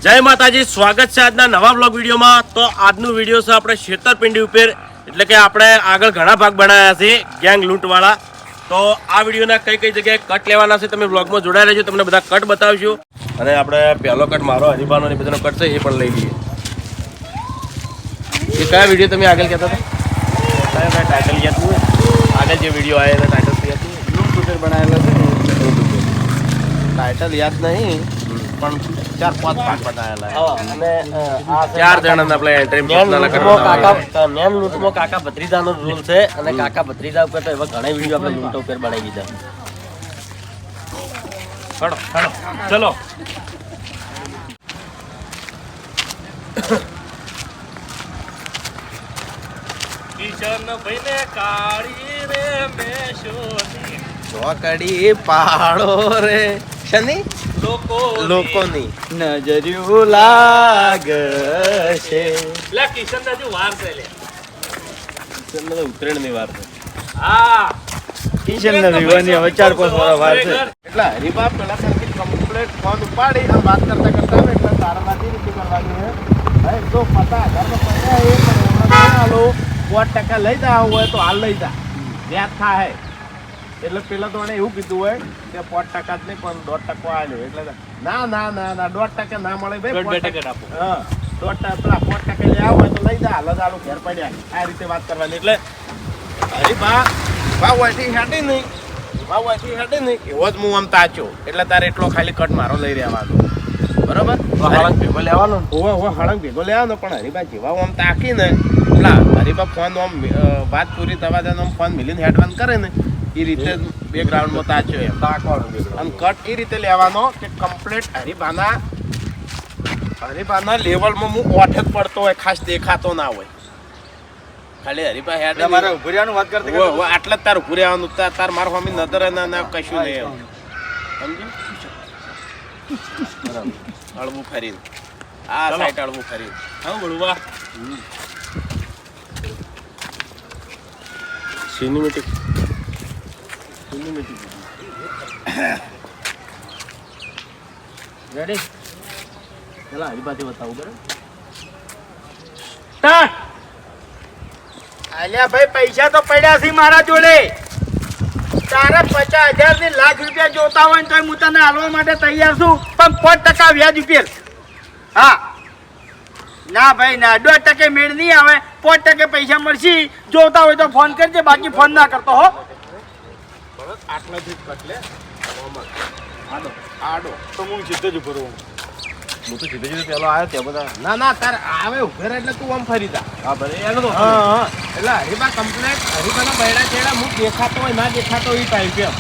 જય માતાજી, સ્વાગત છે આજના નવા બ્લોગ વિડીયોમાં। તો આજનું વિડીયો છે આપણે છેતરપિંડી ઉપર, એટલે કે આપણે આગળ ઘણા ભાગ બનાવ્યા છે ગેંગ લૂંટવાળા। તો આ વિડીયોના કઈ કઈ જગ્યાએ કટ લેવાના છે તમે બ્લોગમાં જોડાઈ રહેજો, તમને બધા કટ બતાવશું। અને આપણે પહેલો કટ મારો હરીબાનો ને બધાનો કટ છે એ પણ લઈ લઈએ। એ કયા વિડીયો તમે આગળ કહેતા હતા? ટાઇટલ યાદ નહીં? આગળ જે વિડીયો આવ્યો એના ટાઇટલ યાદ નહીં? લૂંટ ઉપર બનાવેલો છે ટાઇટલ યાદ નહીં પણ 4-5 ભાગ બનાવેલા અને આ 4 જણાના આપણે એન્ટ્રી મેન લૂંટમાં કાકા ભત્રીજાનો રોલ છે અને કાકા ભત્રીજા ઉપર તો એવા ઘણા વિડીયો આપણે લૂંટો ઉપર બનાવી દીધા। ચલો કિશન ભાઈને કાળી રે મેશોની ચોકડી પાડો રે શની લોકોની નજરિયું લાગશે। લે કિશન હજુ વાર છે, લે કિશન ને ઉત્તરાયણ ની વાર છે। હા કિશન ને વિવાની હવે 4-5 વર્ષ વાર છે એટલે હરીબા પેલા સરખી કમ્પ્લીટ ફોન ઉપાડી અને વાત કરતા કરતા એટલે તારામાંથી રીતે કરવાની છે। હવે જો 50,000 નો પૈસા એ પણ હમણાં હાલો 5% લઈ જા હોય તો હાલ લઈ જા, વ્યાજ થાય। એટલે પેલા તો એને એવું કીધું હોય કે 5% જ નહીં પણ 1.5% આવ્યો, એટલે ના ના ના ના 1.5% ના મળે ભાઈ, 2% આપો। હા 1.5% પેલા 5% લઈ આવો તો લઈ જા, હાલ જ આલું ઘેર પડ્યા, આ રીતે વાત કરવાની। એટલે અરે ભાવ વાંચી હેડી નહીં, ભાવ વાંચી હેડી નહીં એવો જ હું આમ તાચ્યો, એટલે તારે એટલો ખાલી કટ મારો લઈ રહેવાનો, બરોબર? હળંગ ભેગો લેવાનો, હળંગ ભેગો લેવાનો, પણ હરીબા જેવા આમ તાકી ને પેલા હરીબા ફોન આમ વાત પૂરી થવા દે આમ ફોન મિલીને હેડવાન કરે ને એ રીતે બેકગ્રાઉન્ડમાં તાચ્યો એમ અને કટ એ રીતે લેવાનો કે કમ્પ્લીટ હરીબાના લેવલમાં હું ઓઠ જ પડતો હોય, ખાસ દેખાતો ના હોય, ખાલી હરીબા હેડ મારે ઉભું રહેવાનું વાત કરતી આટલે જ તાર ઉભું રહેવાનું, તાર માર સ્વામી નજર ના કશું નહીં એમ, સમજી? અળવું ખરીને આ સાઈડ અળવું ખરીને હા બળવા સિનેમેટિક રેડી પેલા હરીબાથી બતાવું બરાબર? આલ્યા ભાઈ પૈસા તો પડ્યા છે મારા જોડે, તારા 50,000 થી લાખ રૂપિયા જોતા હોય તો હું તને હાલવા માટે તૈયાર છું, પણ 5% વ્યાજ ઉપર। હા ના ભાઈ ના, 2% મેળ નહીં આવે, 5% પૈસા મળશે, જોતા હોય તો ફોન કરજે, બાકી ફોન ના કરતો હો। આટલાથી કટ લે આડો આડો તો હું સીધો જ ઉભો રહું, હું તો સીધે સીધે પેલો આવ્યો ત્યાં બધા ના ના તારે આવે ઉભે રહે એટલે તું આમ ફરી જા। હા ભલે એનો તો હા એટલે હરીબા કમ્પ્લેટ હરીબાના બૈડા ચેડા હું દેખાતો હોય ના દેખાતો એ ટાઈમ કેમ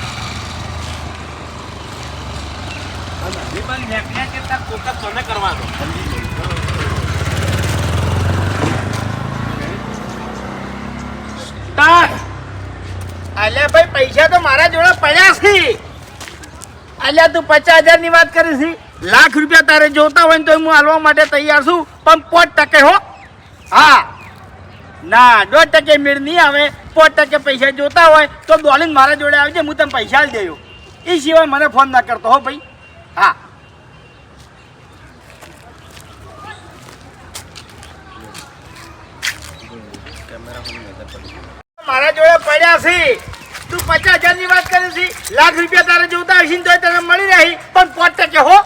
હરીબાની નેકને કે તાર કોકસ કોને કરવાનો સમજી ગઈ? આલ્યા ભાઈ પૈસા તો મારા જોડે પડ્યા છે। આલ્યા તું 50,000 ની વાત કરી છે, લાખ રૂપિયા તારે જોતા હોય તો હું હાલવા માટે તૈયાર છું, પણ 5% હો। હા ના 2% મેળ નહીં આવે, 5% પૈસા જોતા હોય તો દોડીને મારા જોડે આવજે, હું તને પૈસા જ દેયો, એ સિવાય મને ફોન ના કરતો હો ભાઈ। હા મારા જોડે પડ્યા છે, તું 50,000 ની વાત કરી છે, લાખ રૂપિયા તારે જોતા હશે તો તને મળી રહી, પણ 5% હો।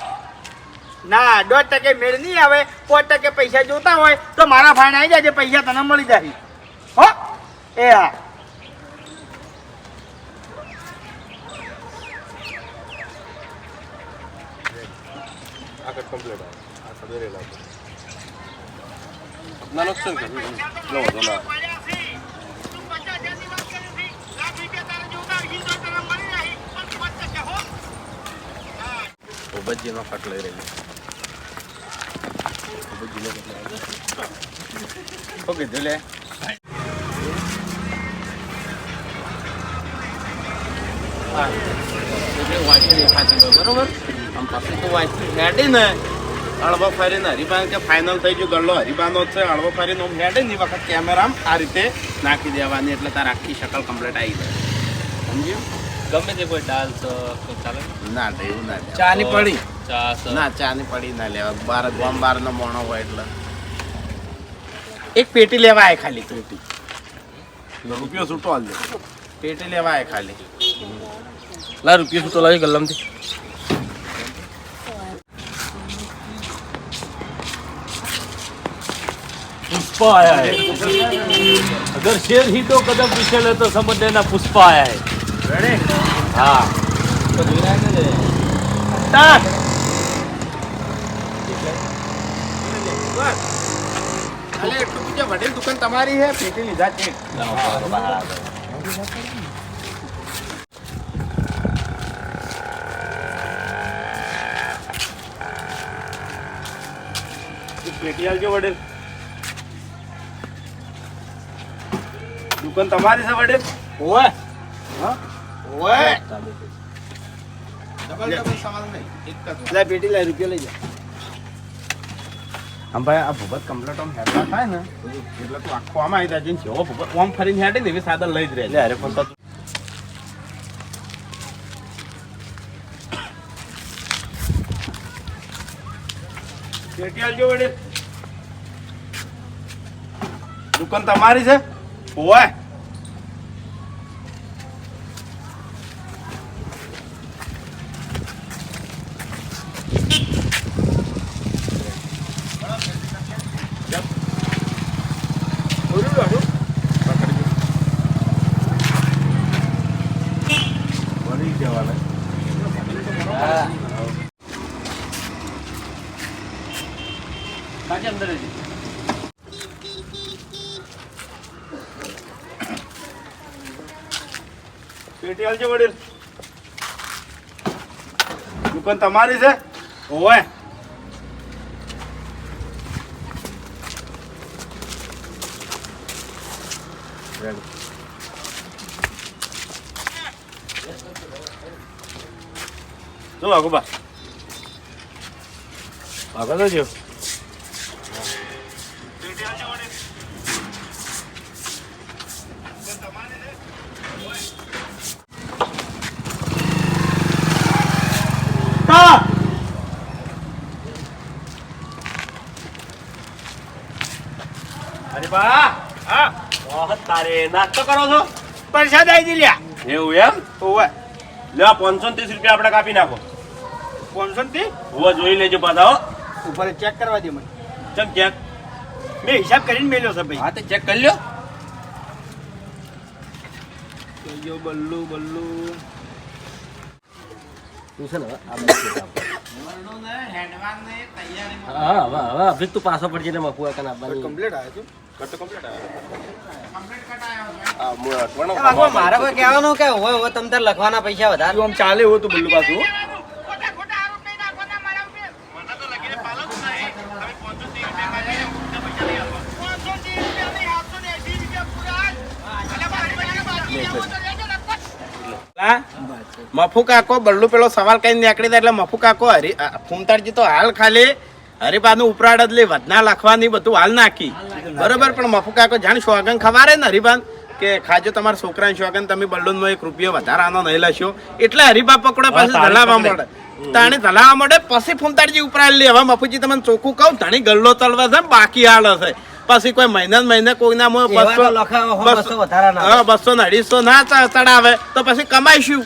ના 2% મેળ નહીં આવે, 5% પૈસા જોતા હોય તો મારા ફાઈન આવી જાય, પૈસા તને મળી જાય હો। એ હા આગળ કમ્પ્લીટ આ સદરે લાગો ના નુકસાન કર લો દોલા બજીનો કટ લઈ રહી બજીનો કટ લઈ ઓકે દલે હા એટલે વાંચી દેખાતી બરોબર આમ પછી તો વાંચી હેડી ને અળવો ફરીને હરીબા કે ફાઇનલ થઈ ગયું ગલ્લો હરીબાનો જ છે, અળવો ફરીને આમ હેડે ને એ વખત કેમેરા આ રીતે નાખી દેવાની એટલે તાર આખી શકલ કમ્પ્લીટ આવી જાય, સમજ્યું? ગમે તે કોઈ ડાન્સ ચાલે ના એવું ના ચાની પડી ના ચા ની પડી ના લેવા ગામ બાર નો મોણો હોય એટલે એક પેટી લેવા આય ખાલી પેટી રૂપિયો છૂટો હાલ દે પેટી લેવા આય ખાલી લા રૂપિયો છૂટો લાવી ગલ્લામથી पुष्पा आया है अगर शेर ही तो कदम पीछे ले तो समझ लेना पुष्पा आया है રેડી हाँ અલે એટલું પૂછે વડીલ દુકાન તમારી હે પેટી લીધા છે પેટી આલજો વડીલ દુકાન તમારી છે વડીલ ઓય હા ઓય ડબલ સવાલ નહીં એક જ લે પેટી લે રૂપિયો લઈ જા આમ ભાઈ આ ભૂપત કમ્પ્લેટ આમ હેડલા થાય ને એટલે તું આખો આમાં આવી જાય જેવો ભૂપત આમ ફરીને હેડે ને એવી સાદા લઈ જ રહે ले अरे फोन પેટી આલજો વડીલ દુકાન તમારી છે ઓય अंदर है जी પેટી આલજો વડીલ દુકાન તમારી છે ઓય શું આગો બા આગળ જો अरे बा હા बहुत तारे नाश्तो करो છો પરસાદ આવી દી લ્યા એવું એમ ઓય લે 530 રૂપિયા આપણે કાપી નાખો 500 થી હોવા જોઈ લેજો પાછા હો ઉપર ચેક કરવા દે મને ચમ ચેક મેં હિસાબ કરીને મેલ્યો છે ભાઈ હા તો ચેક કરી લ્યો જો બલ્લુ બલ્લુ તું છે ને આ હા હવે અભી તું પાછો પડજે ને મફુઆ કન આપવાની કમ્પ્લીટ આવ્યો છું કટ કમ્પ્લીટ આ મુ અટવાનો મારે કોઈ કહેવાનું કે હોય હોય તમ તાર લખવાના પૈસા વધારે તું આમ ચાલે એવું તો બલ્લુ પાછું મફુ કાકો બલ્લુ પેલો સવાલ કઈ નીકળી જાય એટલે મફુ કાકો ફૂમતારજી તો હાલ ખાલી હરિભાનું ઉપરાડ જ લે વધના લખવાની બધું હાલ નાખી બરોબર પણ મફુ કાકો જાણ શોગન ખવારે ને હરિભાન કે ખાજો તમારા છોકરાને શોગન તમે બલ્લુનો 1 રૂપિયો વધારાનો નહીં લેશો એટલે હરિભા પકડે પછી ધલાવા મળે તાણી ધલાવા મળે પછી ફૂમતારજી ઉપરાડ લે હવે મફુજી તમને ચોખ્ખું કહું તાણી ગલ્લો તળવા છે બાકી હાલ હશે પછી કોઈ મહિને કોઈના 200 200 250 ના ચડાવે તો પછી કમાઈશું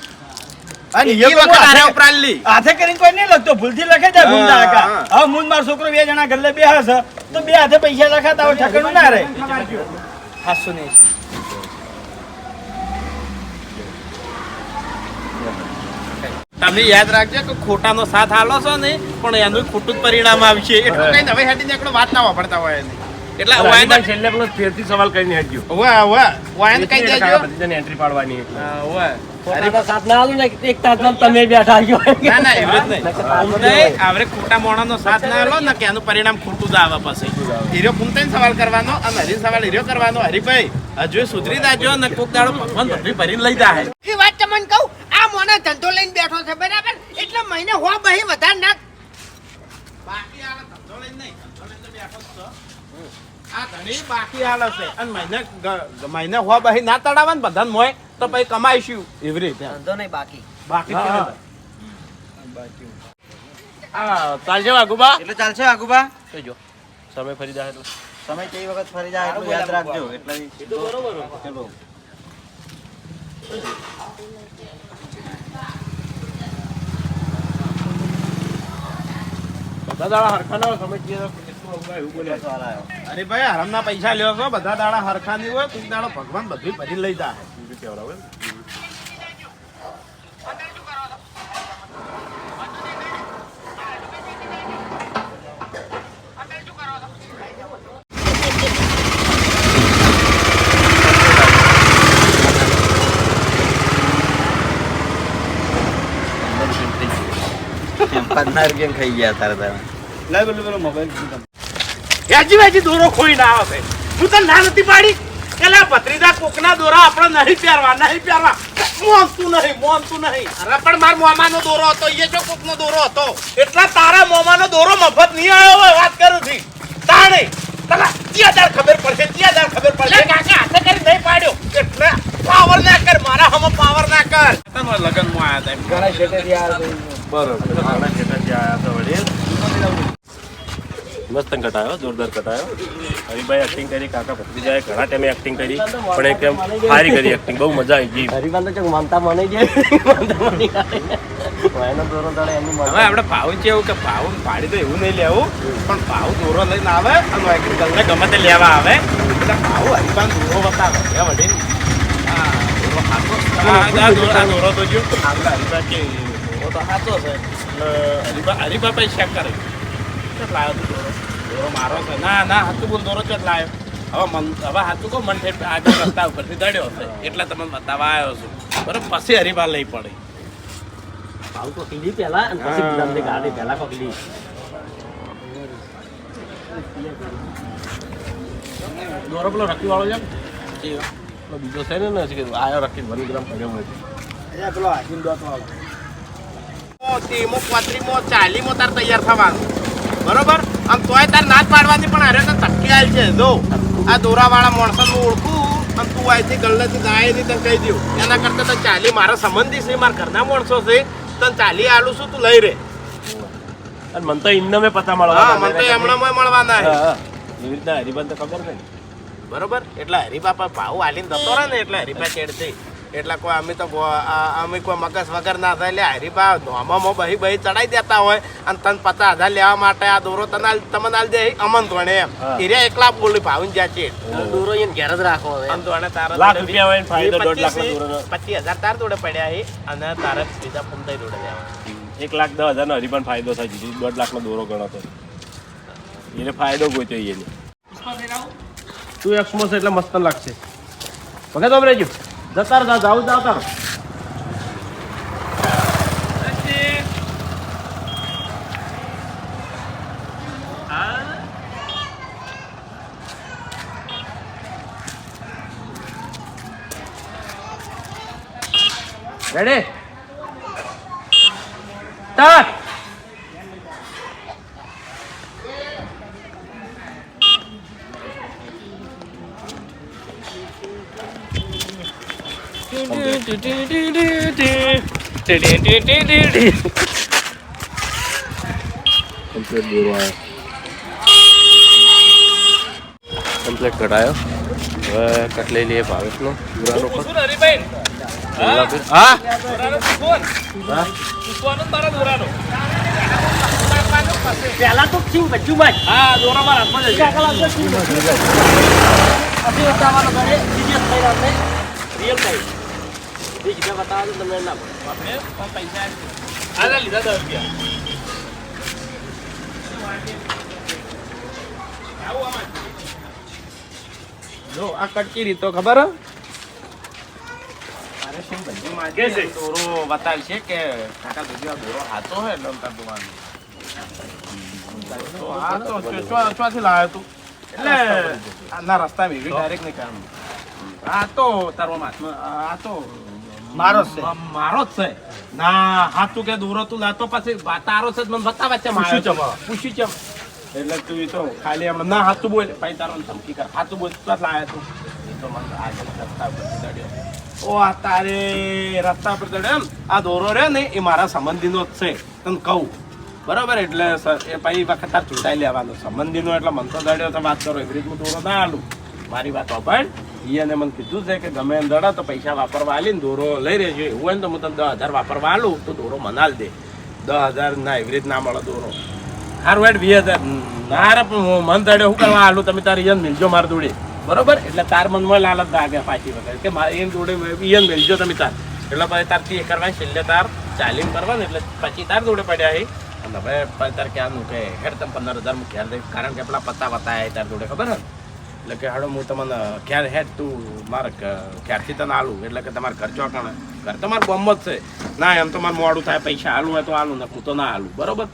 અને એ વખત આરે ઉપરાડ લી હાથે કરીને કોઈ નહીં લખતો ભૂલથી લખે જાય ભૂમતા કાકા હવે હું મારો છોકરો 2 જણા ગલ્લે બે હશે તો 2 હાથે પૈસા લખાતા હોય ઠકણું ના રહે 780 તમે યાદ રાખજો કે ખોટાનો સાથ હાલો છો ને પણ એનું ખોટું જ પરિણામ આવશે એટલું કઈ હવે હેડીને એકડો વાત ના વાપરતા હોય ને એટલે વાયન છેલ્લે પેલો ફેરથી સવાલ કરીને હેડજો વાયન કઈ દેજો બધાને એન્ટ્રી પાડવાની અરે સાથ ના આલું ને એક તાસમાં તમે બેઠા ગયો ના ના એવું જ નહીં આવરે ખોટા મોણાનો સાથ ના આલો ને કે એનું પરિણામ ખોટું જ આવે પછી હીરો ફૂમતાઈને સવાલ કરવાનો અને હરી સવાલ હીરો કરવાનો હરીભાઈ હજુ સુધરી જાજો ને કોક દાડો ભગવાન બધું ભરીને લઈ જાય એ વાત તમને કહું આ મોને ધંધો લઈને બેઠો છે બરાબર એટલે મહિને હો બહી વધારે ના બાકી આલે ધંધો લઈને નહીં ધંધો લઈને બેઠો જ છો આ ઘણી બાકી હાલ હશે અને મહિને હો બહી ના તડાવે ને બધાને મોય તો પછી કમાઈશું એવી રીતે ધંધો નહીં બાકી બાકી આ ચાલશે વાઘુબા એટલે ચાલશે આગુબા જો સમય ફરી જાય એટલે સમય કઈ વખત ફરી જાય એટલું યાદ રાખજો એટલે એ તો બરોબર ચલો બધા દાડા હરખાના સમય કીધો કેટલું અવઘા એવું બોલ્યા ચાલ આવ્યો અરે ભાઈ હરામના પૈસા લ્યો છો બધા દાડા હરખા નહીં હોય કોઈ દાડો ભગવાન બધું ભરી લઈ જાય કેવડાવે પન્નાર કેમ ખાઈ ગયા તારે તારે લઈ બોલો બોલો મોબાઈલ યાજી વાજી દોરો ખોઈ ના આવે હું તો ના નથી પાડી એલા ભત્રીજા કોકના દોરા આપણે નહીં પહેરવા મોનતું નહીં અરે પણ માર મોમાનો દોરો હતો એ જો કોકનો દોરો હતો એટલા તારા મોમાનો દોરો મફત નહીં આવ્યો હોય વાત કરું છું તાણે તલા ત્યાં ખબર પડશે કાકા હાથે કરી નહીં પાડ્યો એટલે પાવર ના કર મારા હમ પાવર ના કર તનો લગન માં આયા તા ઘણા શેઠેથી યાર મસ્ત કટાયો જોરદાર કટાયો હરીભાઈ એક્ટિંગ કરી કાકા ભત્રીજાએ ઘણા ટાઈમે એક્ટિંગ કરી પણ એકદમ સારી કરી એક્ટિંગ બહુ મજા આવી ગઈ હરિભાન તો માનતા મને જ એનો દોરો દડે એની હવે આપણે ભાવ છે એવું કે ભાવ પાડી તો એવું નહીં લેવું પણ ભાવ દોરો લઈને આવે અને ગંગા ગમે તે લેવા આવે એટલે ભાવ હરિભાન દોરો બતાવે એ વડે દોરો તો જો આગળ હરિભા કે દોરો તો સાચો છે હરિભા પછી ચેક કરે કેટલા આવ્યો તું દોરો મારો છે ના હાથું બોલ દોરો કેટલા આવ્યો હવે હાથું કહો મન આગળ રસ્તા ઉપરથી દડ્યો હશે એટલે તમને બતાવવા આવ્યો છું બરાબર પછી હરિભા લઈ પડે ભાવ તો કીધી પહેલા અને પછી બીજાને ગાડી પહેલા પકડી દોરો પેલો રકી વાળો છે પેલો બીજો છે ને આયો રકી 1 ગ્રામ પડ્યો હોય પેલો હાજીમ દોત વાળો 30-35 40 તાર તૈયાર થવાનું બરોબર આમ તોય તાર નાચ પાડવાની પણ અરે તો તટકી આલ છે જો આ દોરાવાળા માણસોને ઓળખું અને તું અહીંથી ગલ્લેથી જાય નહીં તને કહી દઉં એના કરતાં તો 40 મારા સંબંધી છે મારા ઘરના માણસો છે તને 40 આલું છું તું લઈ રે અને મને તો ઇન્નમે પતા મળવા હા મને તો એમણામાં મળવાના છે એવી રીતના હરિભાન તો ખબર છે ને બરોબર એટલે હરિભા પર ભાવ આલીને જતો રહે ને એટલે હરિભા ચેડશે એટલે કોઈ અમે કોઈ મગજ વગર ના થાય એટલે હરિભા ધોમામાં બહી ચડાઈ દેતા હોય અને તને 50,000 લેવા માટે આ દોરો તમને આલ દે અમન ધોણે એમ એરિયા એકલા બોલી ભાવીને જ્યાં છે દોરો એને ઘેર જ રાખો હવે અમન ધોણે તારા લાખ રૂપિયા હોય ને ફાયદો 1.5 લાખ નો દોરો 25,000 તાર જોડે પડ્યા છે અને તારા બીજા ફૂમતાઈ જોડે લેવા 1,10,000 નો હરિભાન ફાયદો થાય છે 1.5 લાખ નો દોરો ગણો તો એને ફાયદો ગોત્યો એને તું એક્સમો છે એટલે મસ્ત લાગશે વગે તો રેજો જતા રહો જાવ રહો રેડી સ્ટાર્ટ કમ્પ્લીટ કટાયો હવે કટ લઈ લઈએ ભાવેશનો પૂરાનો હા પહેલા તો સિંગ બચ્ચું ભાઈ હા દોરા મારા હાથમાં જ છે અભી બતાવવાનો ઘરે સીરિયસ થઈ રહ્યા આપણે રિયલ ટાઈમ એ જગ્યા બતાવો તો તમને ના પડે આપણે પૈસા આ લીધા 10 રૂપિયા જો આ કટકી રીતો ખબર કે છે? દોરો બતાવશે કે કાકા દુધિયા દોરો હાથો હે એટલે તાર દુવાનું તો આ તો ચોથી લાવ્યો તું એટલે આના રસ્તા ભેગી ડાયરેક્ટ નહીં કરવાનું આ તો તારો હાથમાં આ તો મારો જ છે મારો જ છે ના હાથું કે દોરો તું લાતો પછી તારો છે મને બતાવે છે પૂછ્યું ચમ એટલે તું એ તો ખાલી હમણાં ના હાથું બોલ ભાઈ તારો ધમકી કર હાથું બોલ તો લાવ્યા તું એ તો મને આજે રસ્તા ઉપર ચડ્યો ઓ આ તારે રસ્તા પર ચડ્યો એમ આ દોરો રે ને એ મારા સંબંધીનો જ છે તને કહું બરોબર એટલે એ પછી વખત તાર ચૂંટાઈ લેવાનો સંબંધીનો એટલે મન તો દડ્યો તો વાત કરો એવી રીત હું દોરો ના આલું મારી વાત વાપર એને મને કીધું છે કે ગમે એમ દડા તો પૈસા વાપરવા આલીને દોરો લઈ રહેજો એવું હોય ને તો હું તને 10,000 વાપરવા આલું તો દોરો મનાલ દે 10,000 ના એવી રીત ના મળે દોરો સારું હેડ 20,000 ના રે પણ હું મન દડ્યો શું કરવા આલું તમે તારી ઈયન મિલજો માર જોડે બરોબર એટલે તાર મનમાં લાલચ લાગે પાછી વખત કે મારી ઈયન જોડે ઈયન મિલજો તમે તાર એટલે પછી તારથી એ કરવા છેલ્લે તાર ચાલીમ કરવાનું એટલે પછી તાર જોડે પડ્યા છે અને હવે પછી તાર ક્યાંનું કે હેડ તમે 15,000 હું ખ્યાલ દઈ કારણ કે પેલા પત્તા વતાયા તાર જોડે ખબર ને એટલે કે હાડો હું તમને ખ્યાલ હેડ તું મારે ક્યારથી તને આલું એટલે કે તમારે ઘર ચોકણ ઘર તમારે બોમ્બ જ છે ના એમ તો મારે મોડું થાય પૈસા આલું હોય તો આલું ને હું તો ના આલું બરોબર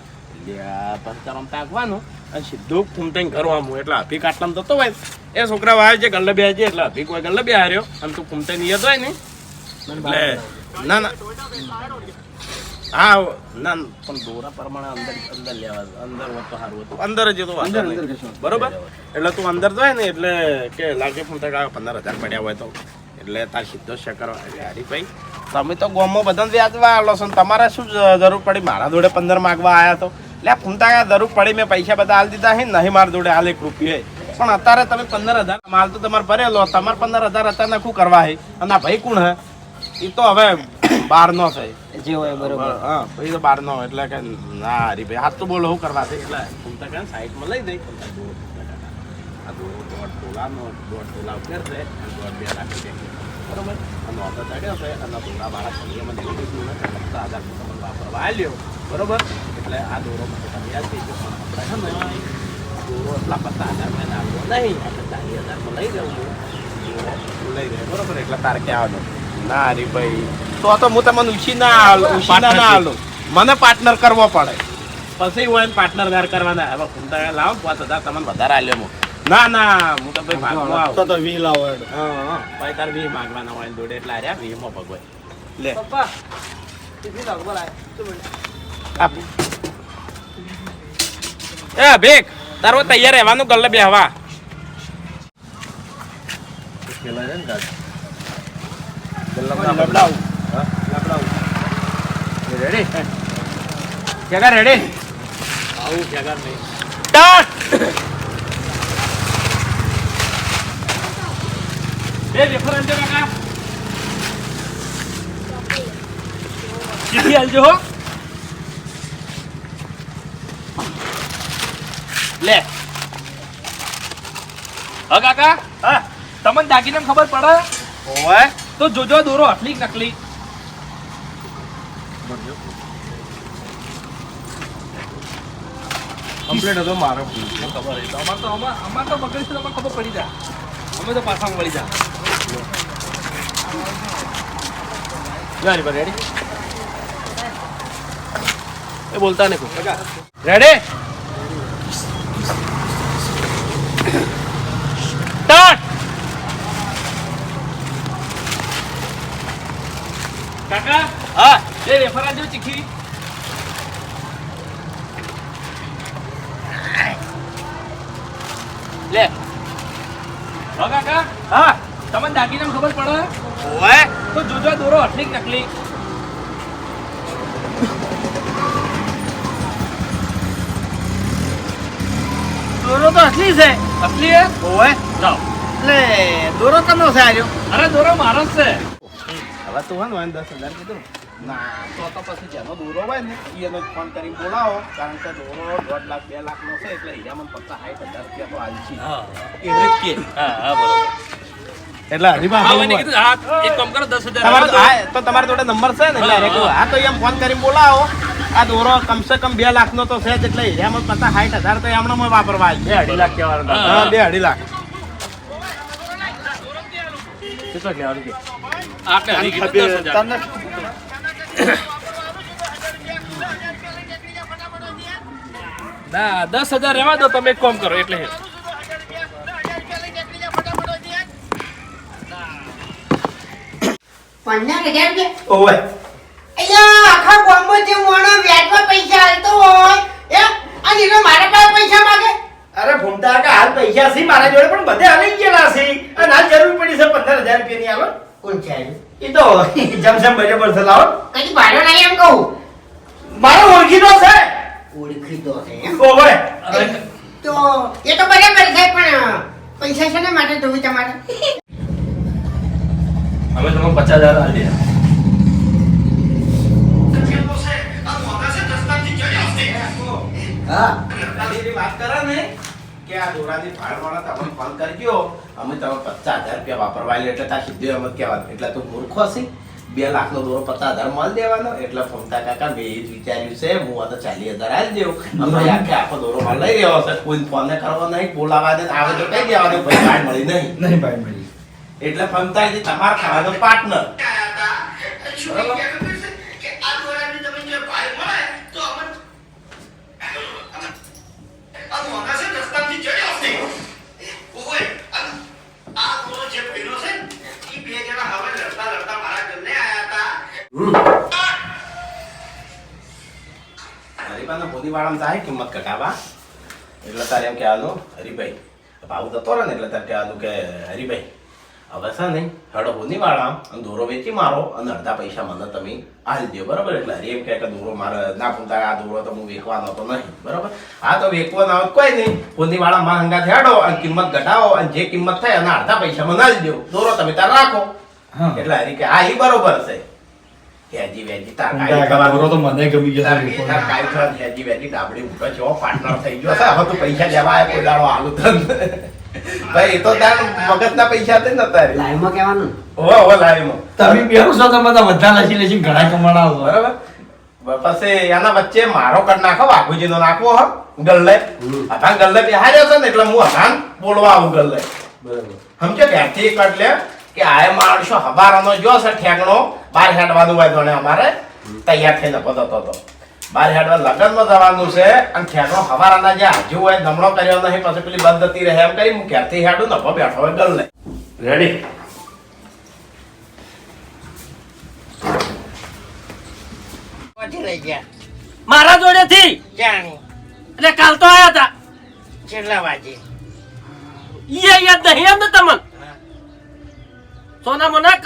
પંચારામ તાકવાનું અને સીધું ફૂમતાઈને ઘરવાનું એટલે અભી કાટલામ થતો હોય એ છોકરા આવે છે ગલ્લે બે છે એટલે અભી કોઈ ગલ્લે બે હાર્યો અને તું ફૂમતાઈને યાદ હોય ને એટલે ના ના હા ના પણ દોરા પ્રમાણે અંદર અંદર લેવા અંદર હોત તો સારું હતું અંદર જ હતું બરોબર એટલે તું અંદર જાય ને એટલે કે લાગે ફૂમતા કાકા 15,000 પડ્યા હોય તો એટલે તાર સીધો છે કરવા હરીભાઈ તમે તો ગામમાં બધાને વ્યાજવા આલો છો તમારે શું જરૂર પડી મારા જોડે 15 માગવા આવ્યા તો એટલે ફૂમતા જરૂર પડી મેં પૈસા બધા હાલ દીધા હે નહીં મારા જોડે હાલ 1 રૂપિયો પણ અત્યારે તમે 15,000 માલ તો તમારે ભરેલો તમારે 15,000 અત્યારે શું કરવા હે અને આ ભાઈ કોણ હે એ તો હવે બહારનો છે જે હોય બરોબર હા ભાઈ તો બહારનો એટલે કે ના હરીભાઈ હાથ તો બોલો શું કરવા છે એટલે ફૂમતા કે સાઈડમાં લઈ દઈ આ દોરો 1.5 તોલાનો 1.5 તોલા ઉપર છે 1.5-2 લાખ રૂપિયા બરોબર અને ઓર્ડર ચડ્યો છે અને દોરા મારા શરીરમાં એવું કીધું ને 15,000 તમને વાપરવા આવ્યો બરોબર એટલે આ દોરો માટે તમે યાદ થઈ ગયો પણ આપણે છે ને દોરો એટલા 15,000 મેં આવવો નહીં આપણે 40,000 લઈ જવું લઈ રહે બરોબર એટલે તારે ક્યાં આવવાનું ના રે ભાઈ તો હું તમને ઉછી ના આલું મને પાર્ટનર કરવો પડે પછી હોય પાર્ટનર ગાર કરવાના હવે ફૂમતા લાવો 5,000 તમને વધારે આલ્યો ના ના હું તો ભાઈ ભાગમાં આવું તો 20 લાવો હા ભાઈ તાર 20 માંગવાના હોય જોડે એટલે આર્યા 20 માં ભગવાય લે પપ્પા ટિફિન લાવ બોલાય આપ એ ભેક તારો તૈયાર રહેવાનું ગલ્લે બેહવા પેલા છે ને ગાડી લબડાવું રેડી જગા રેડી આવું જગા નહીં સ્ટાર્ટ બે ડિફરન્સ કાકા ચીઠી આલજો હો લે હા કાકા હા તમને દાગીને ખબર પડે ઓય તો જોજો દોરો અસલી નકલી કમ્પ્લીટ હતો મારો ખબર છે અમાર તો બગડી છે તમને ખબર પડી જાય અમે તો પાછા વળી જા ગાડી પર રેડી એ બોલતા નહીં રેડી સ્ટાર્ટ કાકા હા એ રેફરા જો ચીખી લે હા કાકા હા તમને દાગીને ખબર પડે ઓય તો જોજો દોરો અસલી નકલી દોરો તો અસલી છે અસલી હે ઓય જાઓ એટલે દોરો કનો છે આર્યો અરે દોરો મારો જ છે હવે તું હોય ને 10,000 કીધું ના તો પછી જેનો દોરો હોય ને એનો ફોન કરીને બોલાવો કારણ કે દોરો 1.5 લાખ 2 લાખ નો છે એટલે હીરા મને 50,000 રૂપિયા તો આલશી હા એવી જ કે હા બરોબર એટલે હરીબા હા મને કીધું હા એક કામ કરો 10,000 તો તમારા જોડે નંબર છે ને એટલે કહું હા તો એમ ફોન કરીને બોલાવો આ દોરો કમસે કમ 2 લાખ નો તો છે જ એટલે હીરામાં 50,000 તો એમણે વાપરવા આવી 2.5 લાખ કહેવાનું હા 2.5 લાખ કેટલો લેવાનું કે આપણે હરી કીધું 10,000 તને ના 10,000 રહેવા દો તમે એક કામ કરો એટલે ઓય અહીંયા આખા ગામમાં જે મોણો વ્યાજમાં પૈસા આલતો હોય અને એનો મારા પાસે પૈસા માંગે અરે ભૂમતા કાકા હાલ પૈસા છે મારા જોડે પણ બધે હાલી ગયેલા છે અને હાલ જરૂર પડી છે 15,000 રૂપિયાની આલો કોણ છે આયું? એ તો જમજમ બરાબર છે લાવો કઈ ભાડો નહીં એમ કહું મારો ઓળખીનો છે ઓળખી દો છે એમ? ઓવે તો એ તો બરાબર છે પણ પૈસા શેના માટે જોવી તમારે? અમે તમને 50,000 આપી દે. હા એની વાત કરે ને કે આ દોરાની ભાડવાળા તમને ફોન કરજો અમે તમે 50,000 રૂપિયા વાપરવા લે એટલે તાર સીધું એમ જ કહેવાનું એટલે તું મૂર્ખો છે 2 લાખનો દોરો 50,000 માલ દેવાનો એટલે ફોનતા કાકા મેં એ જ વિચાર્યું છે હું આ તો 40,000 આલી દેવું અમે આખો દોરો માલ લઈ રહ્યો છે કોઈ ફોન કરવા નહીં બોલાવા દે આવે તો કઈ દેવાનું ભાઈ ભાઈ મળી નહીં ભાઈ મળી એટલે ફોનતાજી તમારા ખાવાનો પાર્ટનર બરાબર હરીભાઈના પોતીવાળામાં થાય કિંમત ઘટાવા એટલે તારે એમ કહેવાનું હરીભાઈ ભાવ જતો રહે ને એટલે તારે કહેવાનું કે હરીભાઈ હવે છે ને હડો પોતીવાળા અને દોરો વેચી મારો અને અડધા પૈસા મને તમે આલી દો બરાબર એટલે હરી એમ કહે કે દોરો મારે ના પૂછતા આ દોરો તો હું વેચવાનો તો નહીં બરાબર હા તો વેચવાનો આવત કોઈ નહીં પોતીવાળા માં હંગા હેડો અને કિંમત ઘટાવો અને જે કિંમત થાય એના અડધા પૈસા મને આલી દો દોરો તમે તાર રાખો એટલે હરી કે હા એ બરોબર છે હેજી વેજી તાર દોરો તો મને ગમી ગયો તાર કાઈ થા હેજી વેજી ડાબડી ઉઠો છો પાર્ટનર થઈ ગયો છે હવે તું પૈસા લેવા આય કોઈ દાડો આલુ તન ભાઈ એ તો તાર મગજના પૈસા તે નતા રે લાઈવમાં કહેવાનું ઓ લાઈમાં તમે બેહો છો તમે તો બધા લસી લસી ઘણા કમાણા છો બરાબર પછી એના વચ્ચે મારો કટ નાખો વાઘુજીનો નાખવો હ ગલ્લે અથાન ગલ્લે બેહાર્યો છે ને એટલે હું અથાન બોલવા આવું ગલ્લે બરાબર સમજે ત્યાંથી કટ લે કે આ માણસો હવારનો જો છે ઠેકણો બહાર હેડવાનું હોય તો અમારે તૈયાર થઈને પતો તો બહાર હેડવા લગ્નમાં જવાનું છે અને ઠેકણો હવારના જે હાજુ હોય નમણો કર્યો નહીં પછી પેલી બંધ હતી રહે એમ કરી હું ક્યારથી હેડું નફો બેઠો હોય ગલ્લે રેડી પછી લઈ ગયા મારા જોડેથી જાણી એટલે કાલ તો આયા હતા છેલ્લા વાગે ઈ યાદ નહીં એમ ને તમને સોના મોના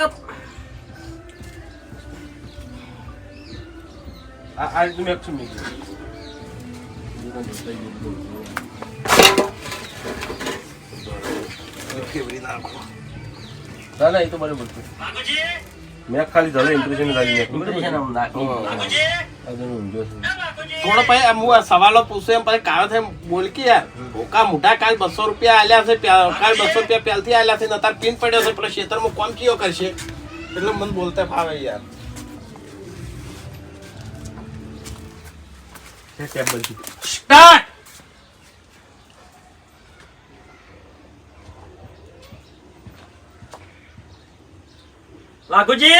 આ તમે 100 મિનિટ ના ના એ તો બરોબર છે મેં ખાલી જલે ઇમ્પ્રેશન રાખી થોડો ભાઈ હું આ સવાલો પૂછું એમ પછી કાયો થાય બોલ કે યાર ભોકા મોટા કાલ 200 રૂપિયા આલ્યા છે કાલ 200 રૂપિયા પહેલથી આલ્યા છે નતાર પિન પડ્યો છે પેલો ખેતરમાં કોમ કયો કરશે એટલે મને બોલતા ફાવે યાર સ્ટાર્ટ વાઘુજી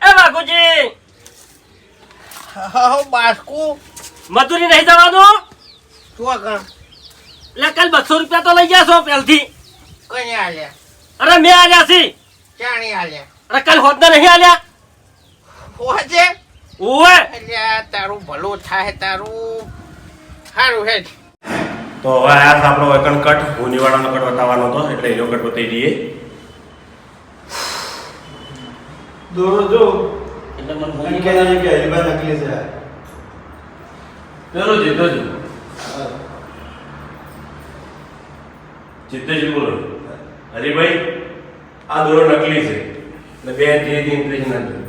એ વાઘુજી હા બાસ્કુ મજૂરી નહીં જવાનું શું કર એટલે કાલ 200 રૂપિયા તો લઈ જશો પહેલથી કઈ આલ્યા અરે મેં આલ્યા છી ચાણી આલ્યા અરે કાલ હોદના નહીં આલ્યા હોજે ઓવે અલ્યા તારું ભલું થાય તારું સારું હેડ તો હવે આ આપણો એકન કટ હુનીવાળાનો કટ બતાવવાનો હતો એટલે એનો કટ બતાવી દઈએ દોરો જો એટલે મને એમ કહે છે કે હરીભાઈ નકલી છે ચલો જીતો જ જીતે જ બોલો હરીભાઈ આ દોરો નકલી છે એટલે બે જે ઇમ્પ્રેશન હતું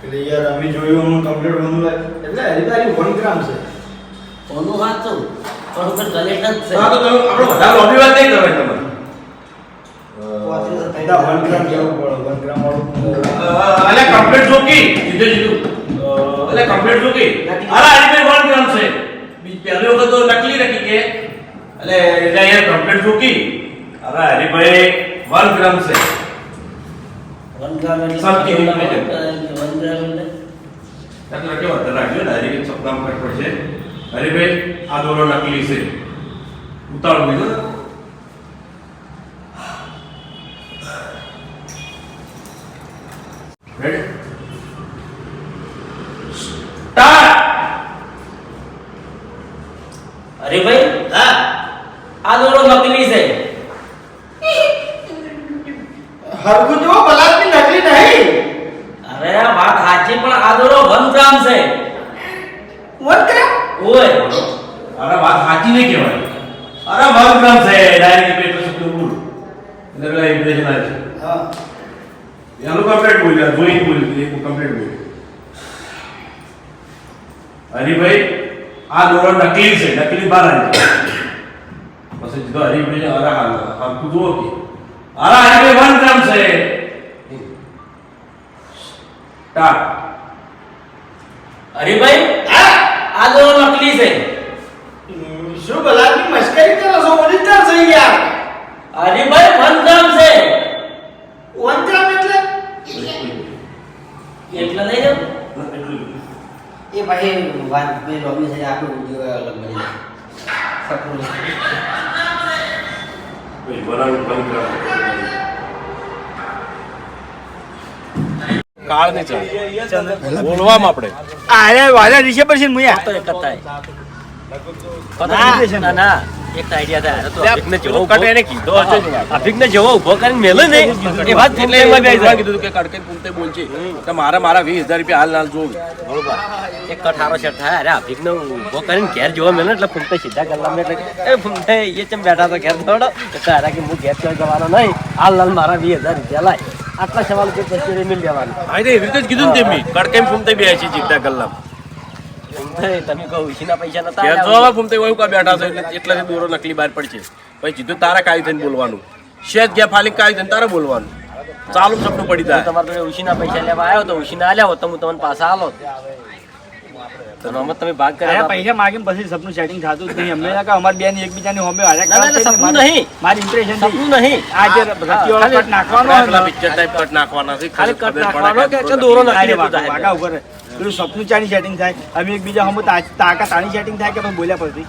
એટલે યાર અમે જોયું હું કમ્પ્લીટ બનવું લાગે એટલે હરીભાઈ 1 ગ્રામ છે સોનું સાચું પણ ઉપર કલેક્શન છે હા તો તમે આપણો વધારે લોભી વાત નહીં કરવાની તમારે એટલે 1 ગ્રામ જેવું પડે 1 ગ્રામ વાળું અલે કમ્પ્લીટ જોકી જીતે જીતું અલે કમ્પ્લીટ જોકી અરે હરીભાઈ 1 ગ્રામ છે પહેલી વખત તો નકલી રાખી કે અલે એટલે યાર કમ્પ્લીટ જોકી અરે હરીભાઈ 1 ગ્રામ છે 1 ગ્રામ એટલે સમજી નહીં તમે. 1 ગ્રામ એટલે એટલે કેવો વધારે રાખજો ને હરીભાઈ સપનામાં કટ પડશે હરીભાઈ આ દોરો નકલી છે ઉતારો બીજો રેડી સ્ટાર્ટ અરે ભાઈ હા આ દોરો નકલી છે હરખું જો બલાદની નકલી નહીં અરે વાત સાચી પણ આ દોરો 1 ગ્રામ છે 1 ગ્રામ ઓય અરે વાત સાચી નહીં કહેવાય. અરે મનગમ છે ડાયરેક્ટ પેપર સુધી બોલ એટલે પેલા ઇમ્પ્રેશન આવે છે. હા એનું કમ્પ્લીટ બોલ્યા જોઈને બોલ્યું એક કમ્પ્લીટ બોલ્યું. હરીભાઈ આ દોરો નકલી છે, નકલી બહાર આવી જાય. પછી જો હરીભાઈ અરે હાલ જુઓ કે અરે હરીભાઈ 1 ગ્રામ છે. સ્ટાર્ટ. અરે ભાઈ આ દોરો નકલી છે. શું ભલાની મસ્કરી કરો છો? ઓરિજિનલ છે યાર. અરે ભાઈ 1 ગ્રામ છે. વંતરામ એટલે એટલા લઈ જાવ. એ ભાઈ વાત મેં લોબી છે આપણો વિડિયો અલગ બની જાય સપનું ભાઈ વરાળ 1 ગ્રામ કાળ ને ચાલે બોલવામાં આપણે અરે વાલા રિશે પર છે મુયા તો એક જ થાય. ના ના એક આઈડિયા થાય. તો અભિકને જેવો કટ એને કીધો હશે જ વાત. અભિકને જેવો ઊભો કરીને મેલે ને એ વાત એટલે એમાં બે કીધું કે કડકે પૂંતે બોલજે કે મારા 20,000 રૂપિયા હાલ નાલ જોઉં. બરોબર એક કઠારો શેર થાય. અરે અભિકને ઊભો કરીને ઘેર જોવા મેલે એટલે ફૂમતે સીધા ગલ્લામાં એટલે એ ફૂમતે એ ચમ બેઠા તો ઘેર થોડો એટલે અરે કે હું ઘેર ક્યાં જવાનો નહીં હાલ નાલ મારા 20,000 રૂપિયા લાય આટલા સવાલ કે પછી મિલ લેવાનું. હા એટલે એવી રીતે જ કીધું ને તેમી કડકે ફૂમતે બે છે જીગતા ગલ્લામ તમે કહો ઉછીના પૈસા નતા ઘેર આલ્યા. જોવા ફૂમતે એવું કા બેઠા છે એટલે દોરો નકલી બહાર પડશે. પછી સીધું તારા કાઈ થઈને બોલવાનું. શેત ગયા ફાલી કાઈ થઈને તારે બોલવાનું. ચાલુ સપનું પડી જાય. તમારે જોડે ઉછીના પૈસા લેવા આવ્યો તો ઉછીના આલ્યા હોત તો હું તમને પાછા આલો તો આમાં તમે ભાગ અરે કર્યા. પૈસા માગીને પછી સપનું સેટિંગ થતું જ નહીં. અમને લાગે અમારી બેન એકબીજાની હોમે હારે ના, ના, ના, સપનું નહીં. મારી ઇમ્પ્રેશન સપનું નહીં. આ જે રતિવાળો કટ નાખવાનો પેલા પિક્ચર ટાઈપ કટ નાખવાના છે ખાલી કટ ખબર પડે નાખવાનો કે કે દોરો અરે નાખી વાગા દેતો વાગા ઉપર પેલું સપનું ચાની સેટિંગ થાય અમે એકબીજા હમ તાકા તાણી સેટિંગ થાય કે પછી બોલ્યા પછી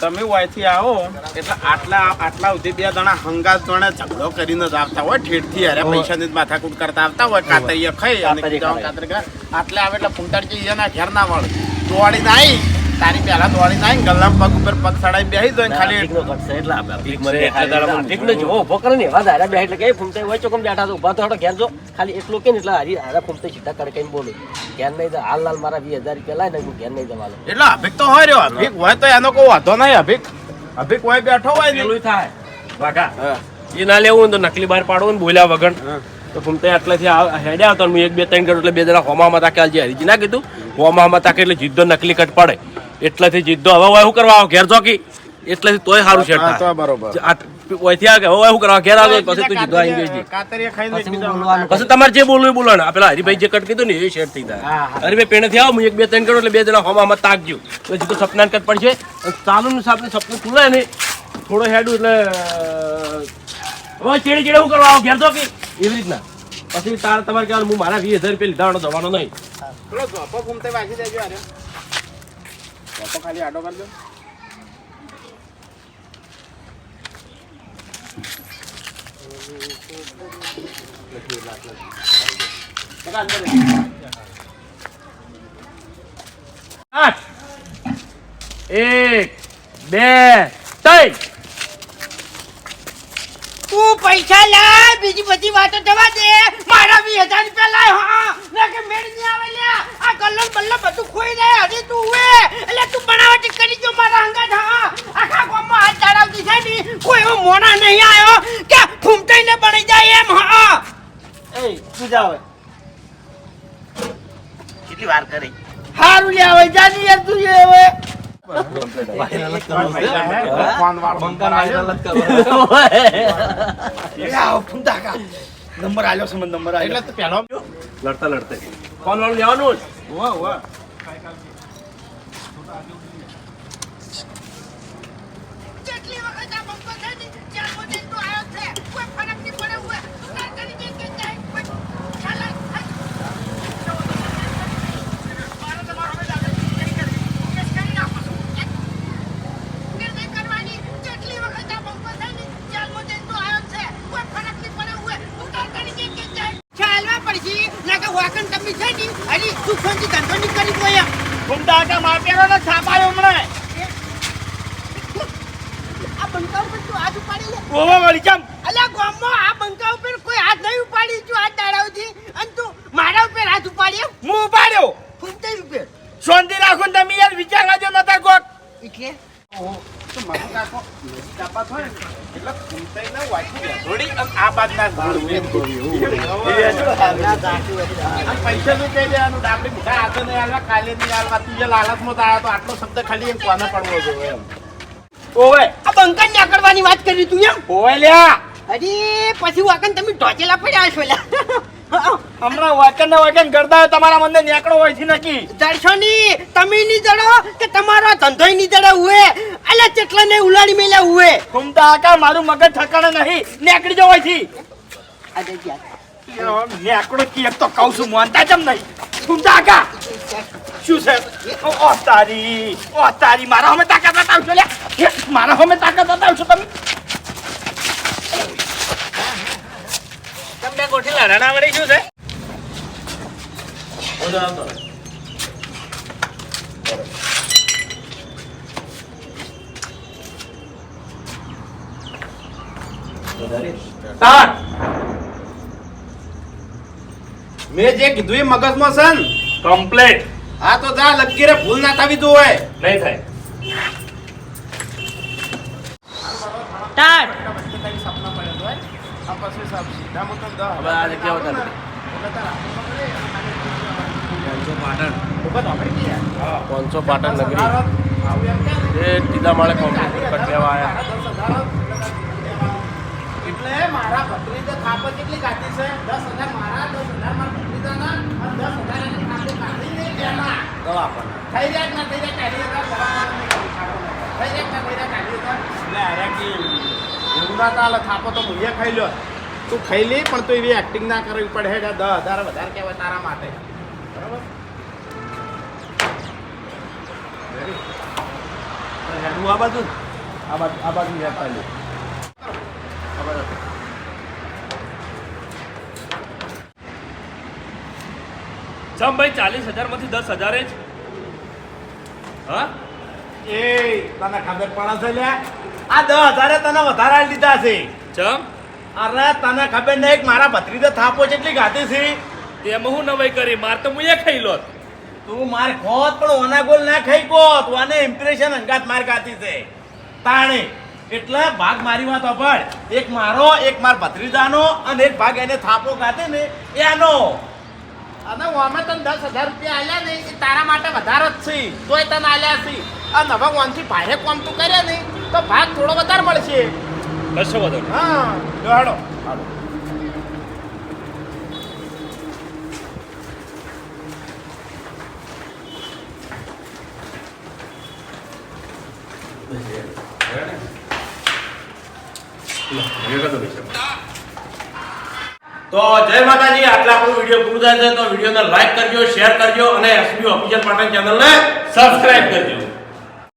તમે વાયથી આવો એટલે આટલા સુધી બે જણા હંગાત જોડે ઝઘડો કરીને જ આવતા હોય ઠેઠથી અરે પૈસાની જ માથાકૂટ કરતા આવતા હોય કાતરીએ ખાઈ અને કાતરી ખાય આટલે આવે એટલે ફૂંટાડજી એના ઘેર ના મળે દોડીને આવી તારી પહેલા દોડીને આવી ગલ્લામ પગ ઉપર પગ ચડાઈ બેસી જાય ખાલી અભિકનો કટ છે એટલે અભિક મરે અભિકને જોવો ઊભો કરે ને એવા ધારા બેઠા એટલે કે ફૂમતે હોય ચોકમ બેઠા તો ઊભા તો હટો ઘેર જો ખાલી એટલું કે ને એટલે હારા ફૂમતે સીધા કડકાઈને બોલે ઘેર નહીં હાલ લાલ મારા 20,000 રૂપિયા લાય ને હું ઘેર નહીં જવાનો. એટલે અભિક તો હોય રહ્યો અભિક હોય તો એનો કોઈ વાંધો નહીં અભિક હોય બેઠો હોય ને પેલું થાય વાઘા એ ના લેવું ને તો નકલી બહાર પાડવું ને બોલ્યા વગર તો ફૂમતે આટલેથી હેડે આવતો હું 1 2 3 કરું એટલે બે જણા હોમામાં તાકે જે હરીજી ના કીધું હોમામાં તાકે એટલે જીદ્દો નકલી કટ પડે એટલેથી જીદ્દો હવે શું કરવા આવો ઘેર ચોકી એટલેથી તોય સારું શેઠ હા, તો બરોબર. ઓયથી આવે હવે શું કરવા ઘેર આવજો પછી તું જીદ્દો આવી ગઈ કાતરીએ ખાઈને પછી હું બીજા બોલવાનું. પછી તમારે જે બોલવું એ બોલવાનું આ પેલા હરિભાઈ જે કટ કીધું ને એ શેર થઈ જાય હરિભાઈ પેણેથી આવો હું 1 2 3 કરું એટલે બે જણા હોમામાં તાકજો તો જીતો સપના કટ પડશે ચાલુ નું સાપને સપનું ખુલે ને થોડો હેડું એટલે હવે ચેડે ચેડે શું કરવા આવો ઘેર ચોકી એવી રીતના પછી તારે તમારે કહેવાનું હું મારા 20,000 રૂપિયા લીધા જવાનો નહીં પેલો ધોપો ફૂમતે વાગી દેજો અરે ધોપો ખાલી આડો કરજો આઠ 1 2 3 તું પૈસા લાય બીજી બધી વાતો જવા દે મારા 20,000 રૂપિયા લાય હા ના કે મેળ નહીં આવે લ્યા આ ગલ્લો બલ્લો બધું ખોઈ દે હજી તું વે એટલે તું બનાવટી કરી જો મારા અંગત હા આખા ગામમાં હાથ ચારાવતી છે ની કોઈ એવો મોણા નહીં આવ્યો કે ફૂમતાઈને બની જાય એમ હા એ તું જાવ કેટલી વાર કરી હારું લે હવે જાની યાર તું એ હવે નંબર આલ્યો છે મને નંબર આલ્યો એટલે પેલો લડતા લડતા ફોન વાળું લેવાનું વાહ વાહ કેટલી વખત આ બંકો છે ને જ્યાં મોટે તું આવ્યો છે કોઈ ફરક નહીં પડે હોય તું ના કરી દે કે જાય કોઈ ચાલા મારો તમારો હવે લાગે કરી કેસ કરી નાખો નિર્ણય કરવાની કેટલી વખત આ બંકો છે ને જ્યાં મોટે તું આવ્યો છે કોઈ ફરક નહીં પડે હોય તું ના કરી દે કે જાય ચાલવા પડશે ના કે વાકન તમે છે ને હરી તું ફોનથી ધંધો નહીં કરી કોઈ ફૂમતા આટા માપેલો ને છાપાયો હમણાં આ બંકા ઉપર તું હાથ ઉપાડી લે ઓવા વળી ચમ અલ્યા ગામમાં આ બંકા ઉપર કોઈ હાથ નહીં ઉપાડી જો હાથ દાડાવથી અને તું મારા ઉપર હાથ ઉપાડ્યો હું ઉપાડ્યો ફૂમતે ઉપર એટલે ઓહો, તો મારું કાકો નજીક આપાત હોય ને, એટલે ફૂમતાઈ ના વાંચી થોડી આમ આ બાજના ભાડું એમ આમ પૈસાનું કહી દેવાનું, ડાબડી મોટા હાથે નહીં હાલવા, કાલે નહીં હાલવા. તું જે લાલચમાં તાળા તો આટલો શબ્દ ખાલી એમ કોને પડવો જોઈએ એમ. ઓવે આ બંકન નીકળવાની વાત કરી તું એમ ઓવે લ્યા અરે પછી વાકન તમે ઢોચેલા પડ્યા છો લ્યા હમણાં વાકન કરતા હોય તમારા મને નીકળો હોય છે નક્કી જડશો ની તમે ની જડો કે તમારો ધંધો ની જડે હુએ અલે ચેટલા ને ઉલાડી મેલ્યા હુએ ઘૂમતા આકા મારું મગજ ઠકાણે નહીં નીકળી જવાય છે અરે યાર નીકળો કી એક તો કહું છું માનતા કેમ નહીં ઘૂમતા આકા શું છે ઓ તારી મારા હમે તાકાત બતાવશો લે મારા હમે તાકાત બતાવશો તમે તમને ગોઠી લડાણા વળી શું છે મેં જે કીધું એ મગજમાં છે ને? કમ્પ્લેટ હા તો જા લગીરે ભૂલ ના થવી જોઈએ. નહીં થાય તાર સપના પડે તો આ પછી સાહેબ સીધા મતલબ હવે આ જગ્યા વધારે પાંચસો પાટણ નગરી એ ટીલા માળે કોમ્પ્યુટર કટલેવા આવ્યા એટલે મારા ભત્રીજા થાપ કેટલી કાઢી છે? 10,000 મારા, 10,000 મારા ભત્રીજાના અને 10,000 એની ખાતે કાઢીને એના. થઈ રહ્યા કે ના થઈ રહ્યા? કાઢી હતા, દવાખાના નહીં કાઢી ખાવાનું. થઈ રહ્યા કે ના થઈ રહ્યા? કાઢી હતા. એટલે અરે કે એવું ના ચાલે, થાપો તો મુએ ખાઈ લ્યો. તું ખાઈ લે, પણ તું એવી એક્ટિંગ ના કરવી પડે. 10,000 વધારે કહેવાય તારા માટે. બરાબર? હેડું આ બાજુ આ બાજુ રહેતા લે ચમ ભાઈ 40,000 માંથી 10,000 જ હા એ તને ખબર પડે છે લ્યા? આ 10,000 તને વધારે આલી દીધા છે. ચમ અરે તને ખબર નહીં કે મારા ભત્રીજા થાપો કેટલી ગાતી છે? તેમાં હું નવાઈ કરી માર તો હું એ ખાઈ લોત તું માર ખોત પણ ઓના ગોલ ના ખાઈ કોત. ઓને ઇમ્પ્રેશન અંગાત માર ગાતી છે તાણે. એટલે ભાગ મારી વાત અભળ. એક મારો, એક માર ભત્રીજાનો અને એક ભાગ એને થાપો ગાતે ને એનો. અને ઓમે તને 10,000 રૂપિયા આલ્યા ને એ તારા માટે વધારે જ છે. તોય તને આલ્યા છે. અને હવે ઓનથી ભારે કોમ તું કરે ને તો ભાગ થોડો વધારે મળશે. કશો વધો હા હાડો તો જય માતાજી આટલા આપણો વિડીયો પૂરો થાય છે તો વિડીયોને લાઈક કરજો શેર કરજો અને એસબી ઓફિશિયલ પાટણ ચેનલને સબસ્ક્રાઇબ કરજો